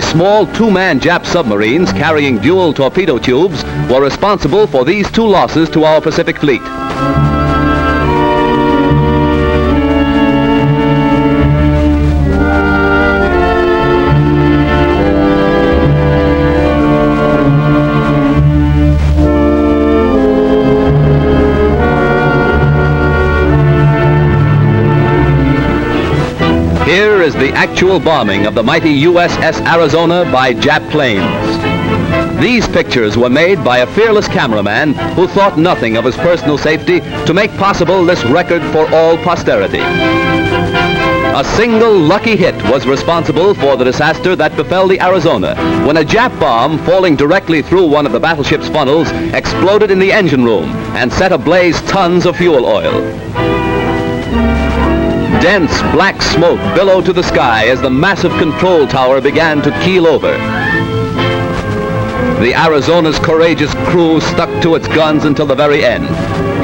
Small two-man Jap submarines carrying dual torpedo tubes were responsible for these two losses to our Pacific fleet. Here is the actual bombing of the mighty USS Arizona by Jap planes. These pictures were made by a fearless cameraman who thought nothing of his personal safety to make possible this record for all posterity. A single lucky hit was responsible for the disaster that befell the Arizona when a Jap bomb falling directly through one of the battleship's funnels exploded in the engine room and set ablaze tons of fuel oil. Dense black smoke billowed to the sky as the massive control tower began to keel over. The Arizona's courageous crew stuck to its guns until the very end.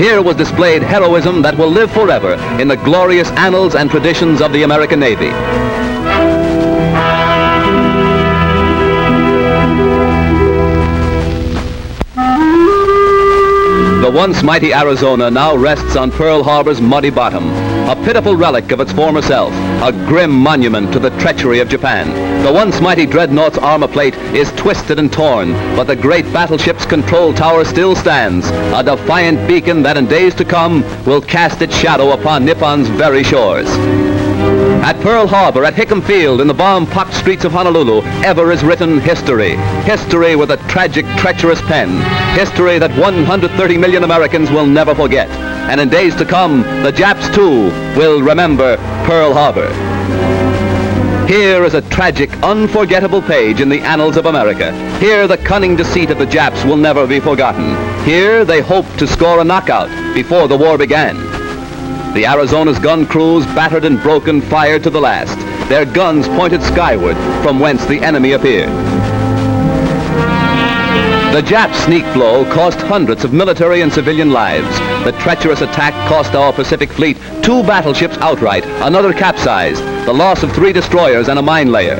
Here was displayed heroism that will live forever in the glorious annals and traditions of the American Navy. The once mighty Arizona now rests on Pearl Harbor's muddy bottom, a pitiful relic of its former self, a grim monument to the treachery of Japan. The once mighty dreadnought's armor plate is twisted and torn, but the great battleship's control tower still stands, a defiant beacon that in days to come will cast its shadow upon Nippon's very shores. At Pearl Harbor, at Hickam Field, in the bomb-pocked streets of Honolulu, ever is written history. History with a tragic, treacherous pen. History that 130 million Americans will never forget. And in days to come, the Japs, too, will remember Pearl Harbor. Here is a tragic, unforgettable page in the annals of America. Here, the cunning deceit of the Japs will never be forgotten. Here, they hoped to score a knockout before the war began. The Arizona's gun crews, battered and broken, fired to the last. Their guns pointed skyward, from whence the enemy appeared. The Jap sneak blow cost hundreds of military and civilian lives. The treacherous attack cost our Pacific Fleet 2 battleships outright, another capsized, the loss of 3 destroyers and a mine layer.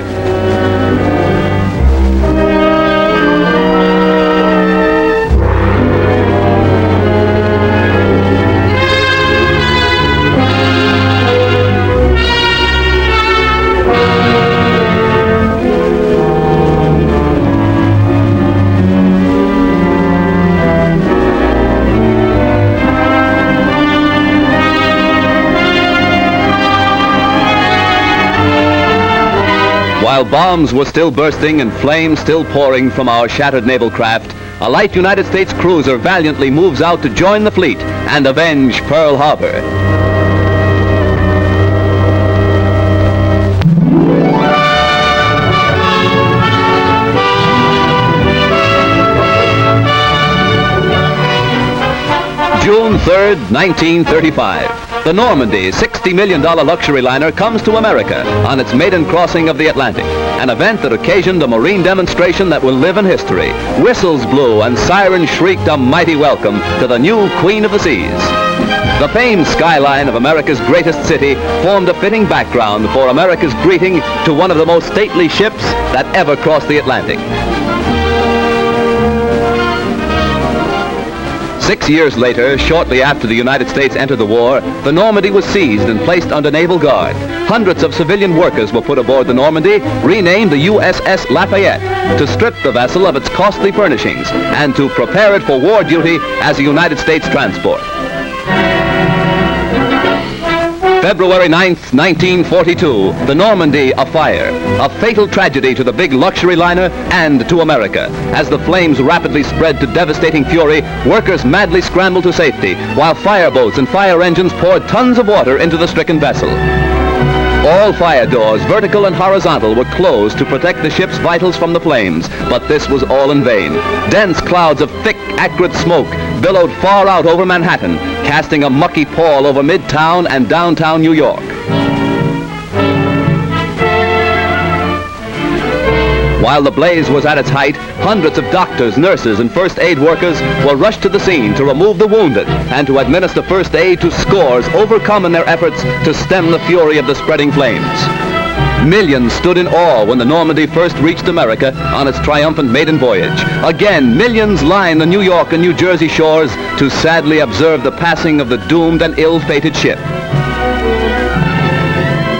While bombs were still bursting and flames still pouring from our shattered naval craft, a light United States cruiser valiantly moves out to join the fleet and avenge Pearl Harbor. June 3rd, 1935. The Normandie, $60 million luxury liner, comes to America on its maiden crossing of the Atlantic, an event that occasioned a marine demonstration that will live in history. Whistles blew and sirens shrieked a mighty welcome to the new Queen of the Seas. The famed skyline of America's greatest city formed a fitting background for America's greeting to one of the most stately ships that ever crossed the Atlantic. 6 years later, shortly after the United States entered the war, the Normandie was seized and placed under naval guard. Hundreds of civilian workers were put aboard the Normandie, renamed the USS Lafayette, to strip the vessel of its costly furnishings and to prepare it for war duty as a United States transport. February 9th, 1942, the Normandie afire, a fatal tragedy to the big luxury liner and to America. As the flames rapidly spread to devastating fury, workers madly scrambled to safety, while fireboats and fire engines poured tons of water into the stricken vessel. All fire doors, vertical and horizontal, were closed to protect the ship's vitals from the flames, but this was all in vain. Dense clouds of thick, acrid smoke billowed far out over Manhattan, casting a mucky pall over Midtown and downtown New York. While the blaze was at its height, hundreds of doctors, nurses, and first aid workers were rushed to the scene to remove the wounded and to administer first aid to scores overcome in their efforts to stem the fury of the spreading flames. Millions stood in awe when the Normandie first reached America on its triumphant maiden voyage. Again, millions line the New York and New Jersey shores to sadly observe the passing of the doomed and ill-fated ship.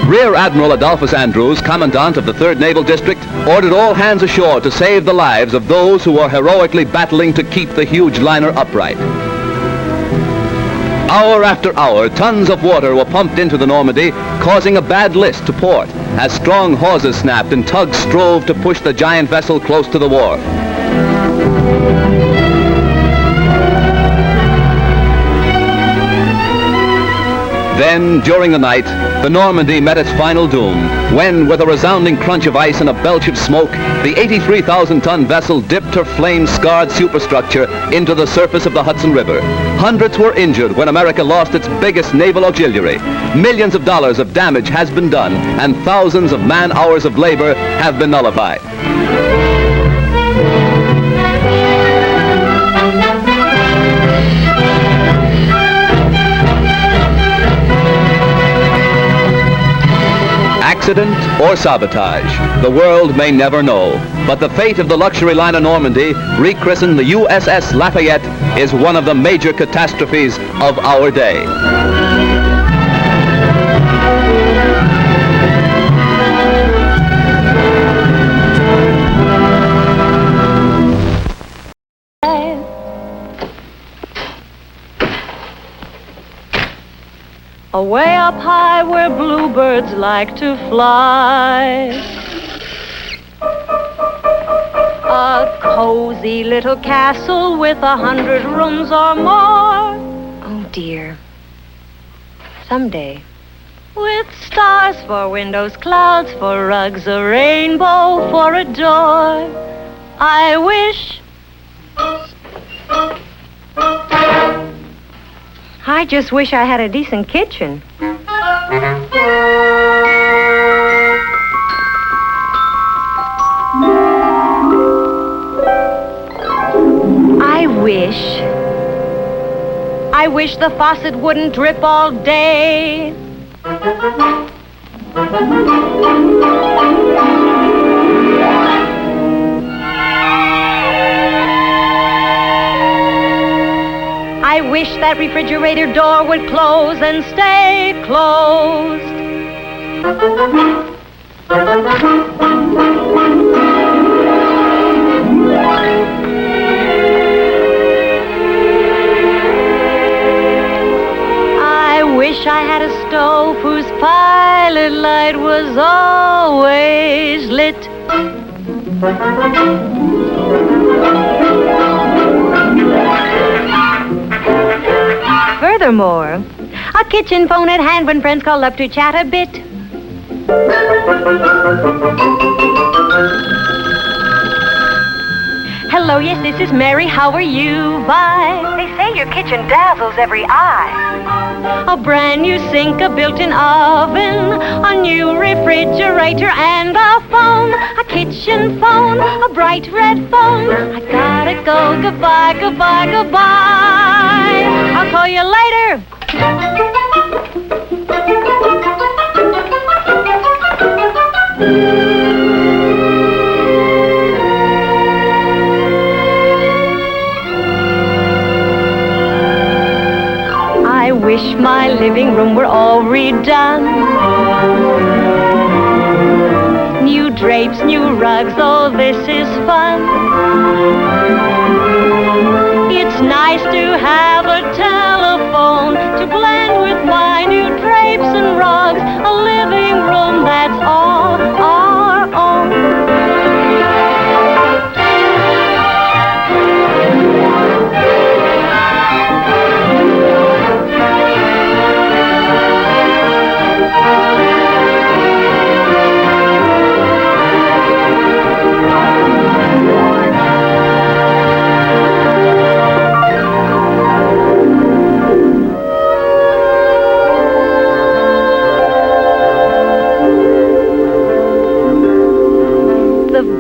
Rear Admiral Adolphus Andrews, Commandant of the 3rd Naval District, ordered all hands ashore to save the lives of those who were heroically battling to keep the huge liner upright. Hour after hour, tons of water were pumped into the Normandy, causing a bad list to port, as strong hawsers snapped and tugs strove to push the giant vessel close to the wharf. Then, during the night, the Normandy met its final doom, when, with a resounding crunch of ice and a belch of smoke, the 83,000-ton vessel dipped her flame-scarred superstructure into the surface of the Hudson River. Hundreds were injured when America lost its biggest naval auxiliary. Millions of dollars of damage has been done, and thousands of man-hours of labor have been nullified. Accident or sabotage, the world may never know. But the fate of the luxury liner Normandy, rechristened the USS Lafayette, is one of the major catastrophes of our day. Away up high where bluebirds like to fly, a cozy little castle with 100 rooms or more. Oh dear, someday. With stars for windows, clouds for rugs, a rainbow for a door. I wish I just wish I had a decent kitchen. I wish the faucet wouldn't drip all day. I wish that refrigerator door would close and stay closed. I wish I had a stove whose pilot light was always lit. Furthermore, a kitchen phone at hand when friends call up to chat a bit. Hello, yes, this is Mary. How are you? Bye. They say your kitchen dazzles every eye. A brand new sink, a built-in oven, a new refrigerator, and a phone. A kitchen phone, a bright red phone. I gotta go. Goodbye, goodbye, goodbye. I'll call you later. I wish my living room were all redone. New drapes, new rugs, oh, this is fun. It's nice to have a telephone to blend with my new drapes and rugs. A living room that's all our own.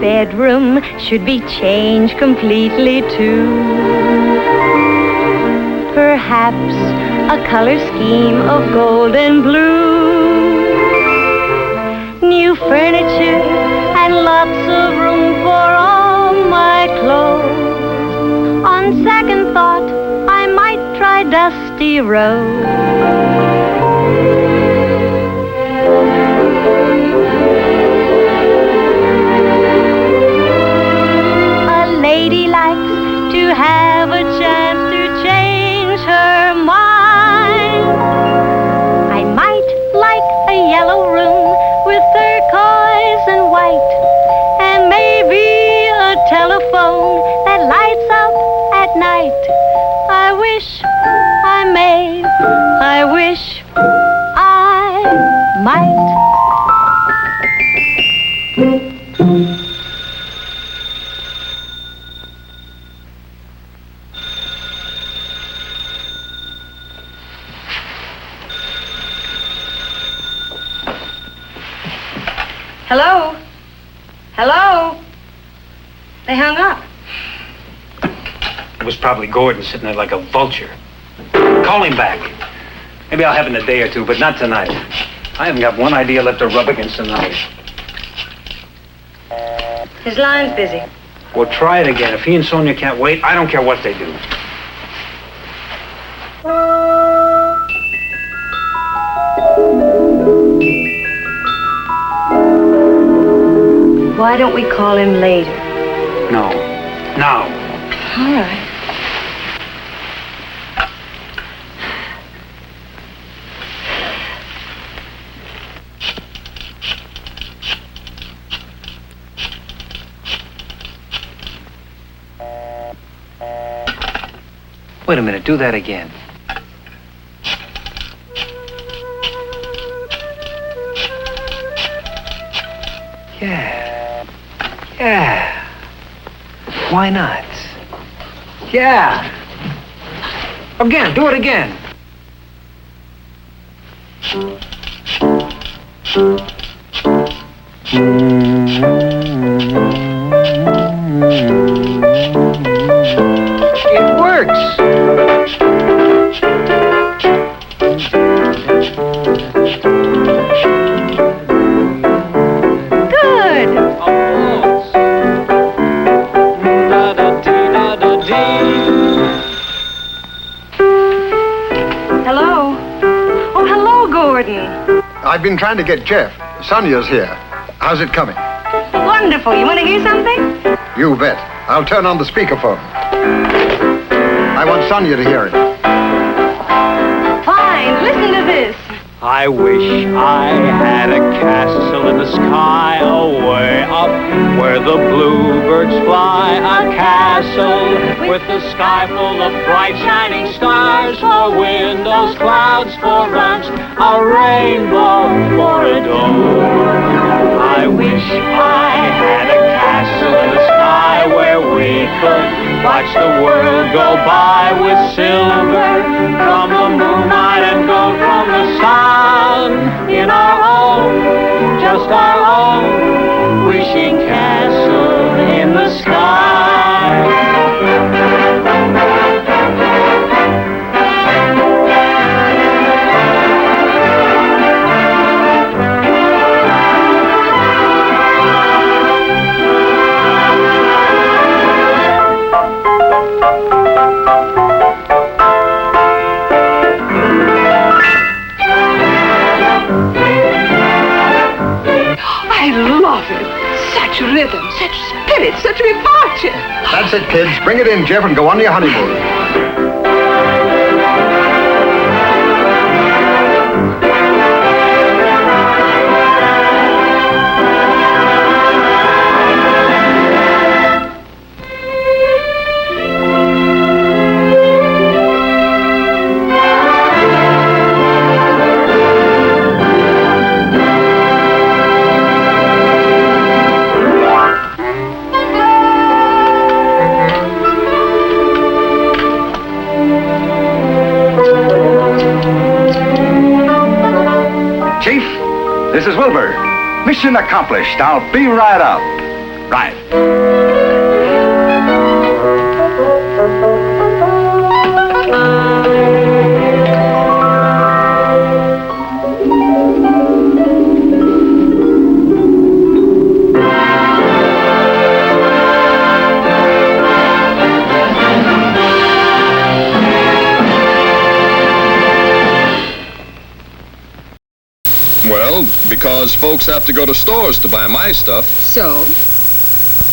Bedroom should be changed completely too. Perhaps a color scheme of gold and blue. new furniture, and lots of room for all my clothes. On second thought, I might try Dusty Road. A lady likes to have a chance to change her mind. I might like a yellow room with turquoise and white, and maybe a telephone that lights up at night. I wish I may, I wish I might. Hello? Hello? They hung up. It was probably Gordon sitting there like a vulture. Call him back. Maybe I'll have him in a day or two, but not tonight. I haven't got one idea left to rub against tonight. His line's busy. Well, try it again. If he and Sonia can't wait, I don't care what they do. Why don't we call him later? No. Now. All right. Wait a minute. Do that again. Yeah. Yeah. Why not? Yeah. Again. Do it again. It works. Hello? Oh, hello, Gordon. I've been trying to get Jeff. Sonia's here. How's it coming? Wonderful. You want to hear something? You bet. I'll turn on the speakerphone. I want Sonia to hear it. Fine. Listen to this. I wish I had a castle in the sky, away up where the bluebirds fly. A castle with the sky full of bright shining stars, for windows, clouds for roofs, a rainbow for a door. I wish I had a castle in the sky where we could watch the world go by with silver from the moonlight and gold from the sun. In our own, just our own, wishing castle in the sky. Such rhythm, such spirit, such departure. That's it, kids. Bring it in, Jeff, and go on your honeymoon. This is Wilbur. Mission accomplished. I'll be right up. Right. Well, because folks have to go to stores to buy my stuff. So?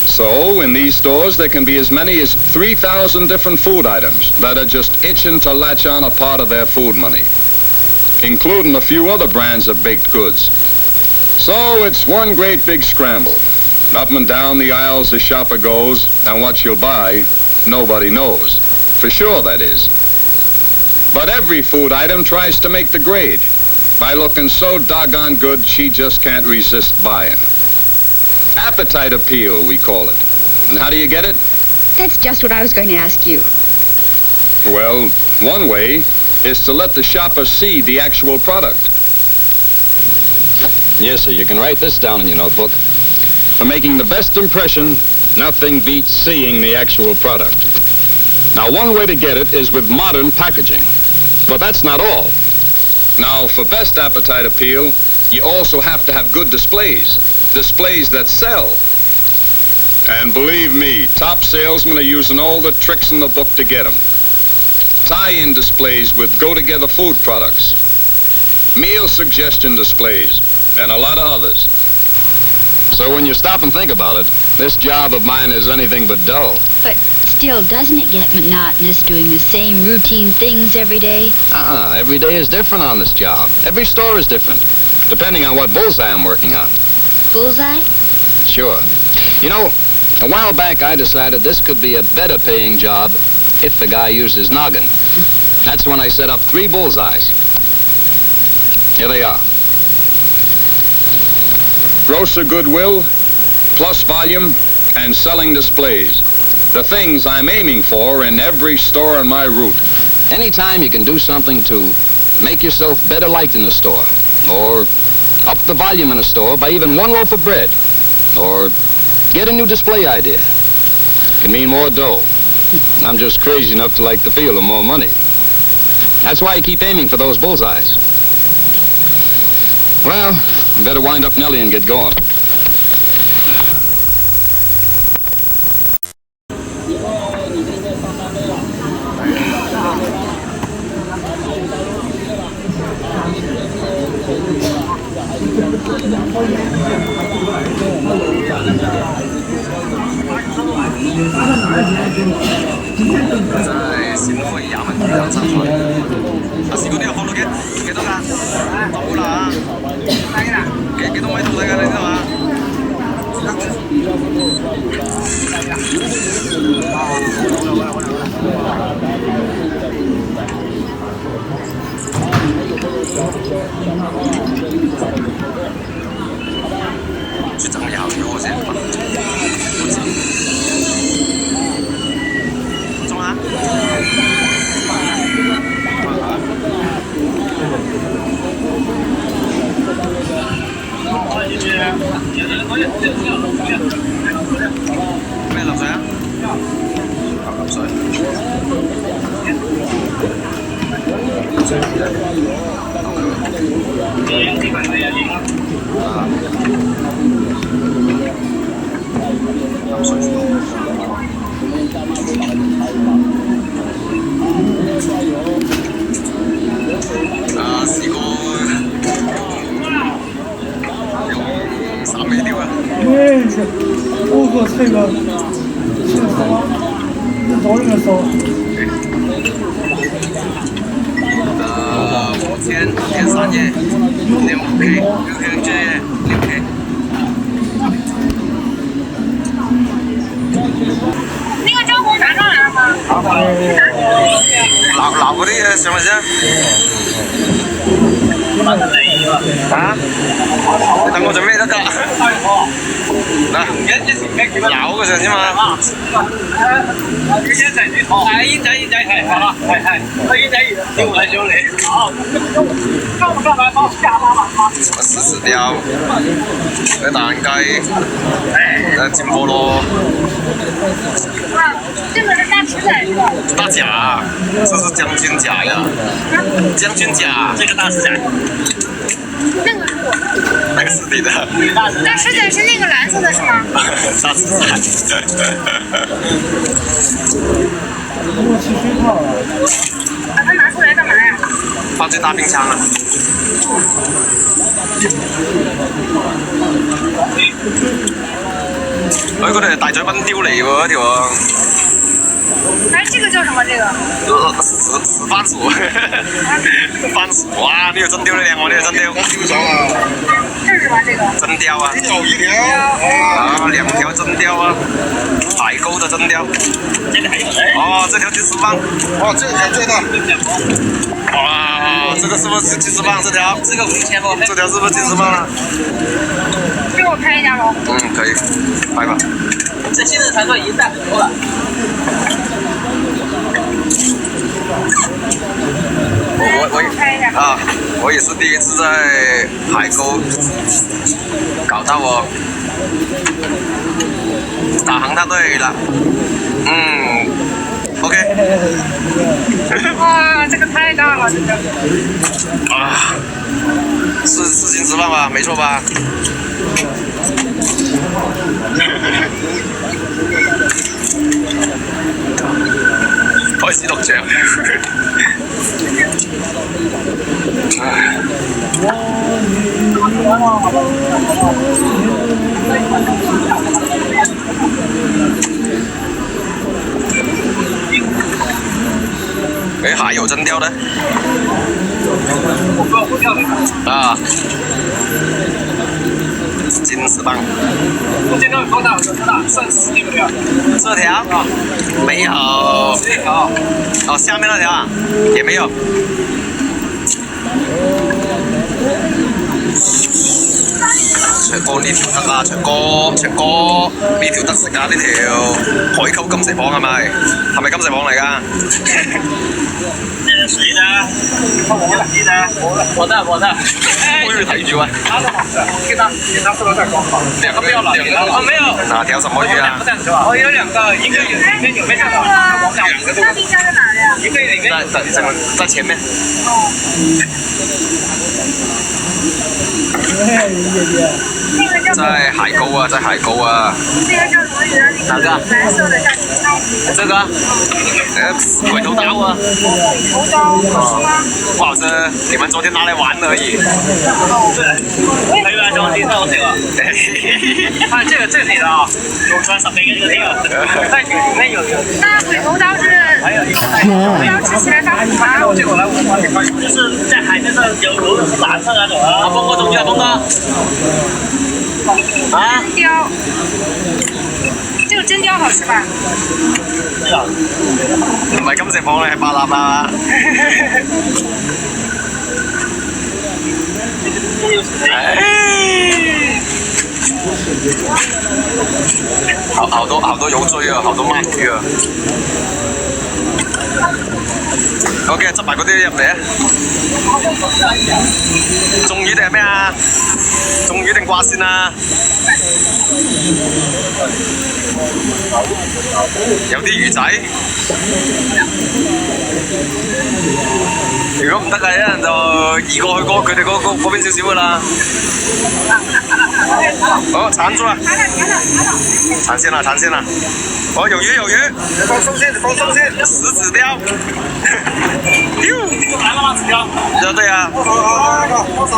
So, in these stores, there can be as many as 3,000 different food items that are just itching to latch on a part of their food money, including a few other brands of baked goods. So, it's one great big scramble. Up and down the aisles the shopper goes, and what she'll buy, nobody knows. For sure, that is. But every food item tries to make the grade by looking so doggone good she just can't resist buying. Appetite appeal, we call it. And how do you get it? That's just what I was going to ask you. Well, one way is to let the shopper see the actual product. Yes, sir, you can write this down in your notebook. For making the best impression, nothing beats seeing the actual product. Now, one way to get it is with modern packaging. But that's not all. Now, for best appetite appeal, you also have to have good displays. Displays that sell. And believe me, top salesmen are using all the tricks in the book to get them. Tie-in displays with go-together food products. Meal suggestion displays, and a lot of others. So when you stop and think about it, this job of mine is anything but dull. But still, doesn't it get monotonous doing the same routine things every day? Every day is different on this job. Every store is different, depending on what bullseye I'm working on. Bullseye? Sure. You know, a while back I decided this could be a better paying job if the guy used his noggin. That's when I set up 3 bullseyes. Here they are. Grocer goodwill, plus volume, and selling displays. The things I'm aiming for in every store on my route. Anytime you can do something to make yourself better liked in the store, or up the volume in a store by even 1 loaf of bread, or get a new display idea, can mean more dough. I'm just crazy enough to like the feel of more money. That's why I keep aiming for those bullseyes. Well, I better wind up Nellie and get going. 嗰條係大嘴賓雕嚟喎，嗰條。哎，这个叫什么？这个？石番薯，番薯哇！呢個真雕都靚喎，呢個真雕。这是什么？这个？真雕啊！一條啊，2條真雕啊，海沟的真雕。哦，這條金絲棒。哦，這條最大。哇，這個是不是金絲棒？這條？這個5000多。這條是不是金絲棒啊？给我拍一下喽。嗯，可以，拍吧。这现在才算已经带很多了。我也是第一次在海沟搞到哦，导航它对了，OK。哇，这个太大了，真的。啊，是金丝棒吧？没错吧？開始錄像。哎，还有真雕的？啊，金丝棒。这条有多大？多大？算10条没有？这条？没有。这条。哦，下面那条啊，也没有。長哥呢條得啊，長哥呢條得食啊，呢條海溝金石蚌係咪？係咪金石蚌嚟㗎？誰的？你的？我的。我要睇住啊！給他是不是在廣告？2個不要了。哦，沒有。哪條什麼魚啊？我有2個，一個裡面有沒有？2個都。那冰箱在哪里啊？一個裡面在前面。在海沟啊，在海沟啊。那个叫什么鱼啊？哪个？蓝色的叫什么？这个。鬼头刀啊。鬼头刀好吃吗？不好吃，你们昨天拿来玩而已。還有種地方這個。啊，這個是你的啊？有穿上面這個，在這個裡面有。那鬼頭刀是？還有一個。鬼頭吃起來它苦嗎？這個來我幫你看，就是在海面上有的是藍色那種啊。峰哥中意啊，峰哥。啊？真雕。這個真雕好吃吧？唔係金石蚌咧，係巴納啦。好多油錐啊，好多鰻魚啊。OK， 執埋嗰啲入嚟啊！中魚定係咩啊？中魚定掛線啊？有啲魚仔。如果唔得嘅，一陣就移過去佢哋嗰邊少少噶啦。好，纏住了，纏線了。哦，有魚，放鬆先，食指雕。來了嗎？指雕？對啊。放手。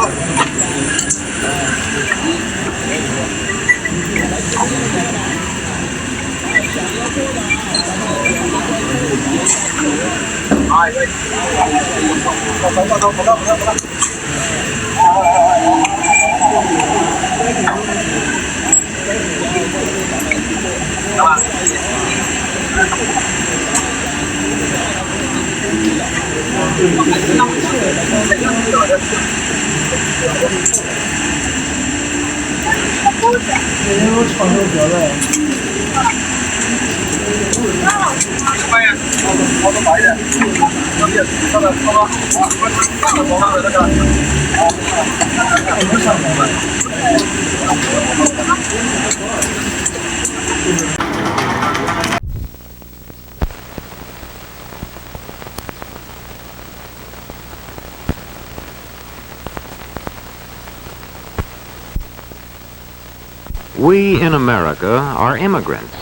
We in America are immigrants,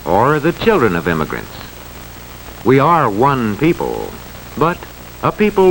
or the children of immigrants. We are one people, but a people